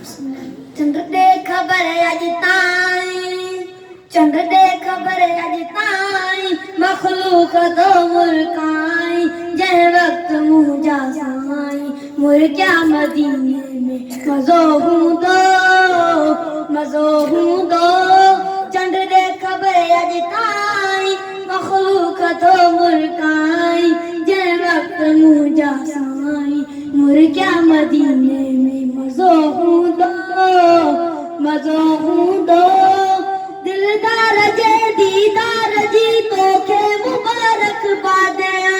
चंद्र दे खबर अज ताई, चंद्र दे खबर अज ताई, मखलूक तो मुल्काई, जह वक्त मुँह जा साई, मुर क्या मदीने में मज़ो हूँ दो, मज़ो हूँ दो। चंद्र दे खबर अज ताई, मखलूक तो मुल्काई, जह वक्त मुँह जा साई, मुर क्या मदीने में मज़ो हूँ दो, मज़ो हूँ दो। दिलदार जे दीदार जी तोखे मुबारक बादिया,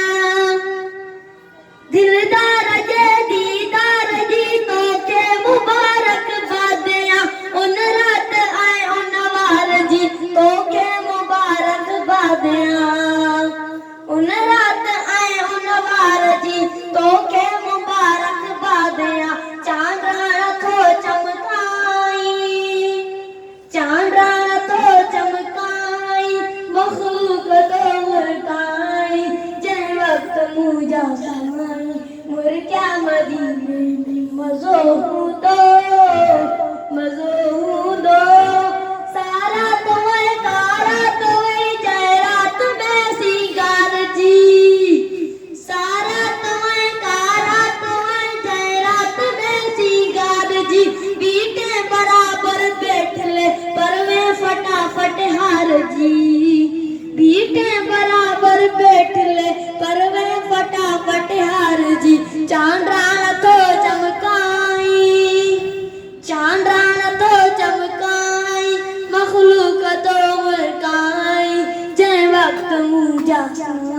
दिलदार जे दीदार जी तोखे मुबारक बादिया, उन रात आए उन वार जी तोखे मुबारक बादिया, उन रात आए उन वार जी तोखे मुबारक बादिया। चांदरा थो चमकाई, चांदरा तो चमकाई, मखलूक तो मुल्काई, जै वक्त मुँह जा साई, मुर क्या मदीने में मज़ो हूँ दो, मज़ो हूँ दो। सारा तुम्हें कारा तुम्हें जयरात में सिंगार जी, सारा तुम्हें कारा तुम्हें जयरात में सिंगार जी, बीते बराबर बैठ ले पर में फटाफट हार जी, बीते बराबर बैठ ले पर में फटाफट हार जी। चांदरा तो चमकाई, चांदरा तो चमकाई, मखलूक तो मुल्काई, जै वक्त मुँह जा साई।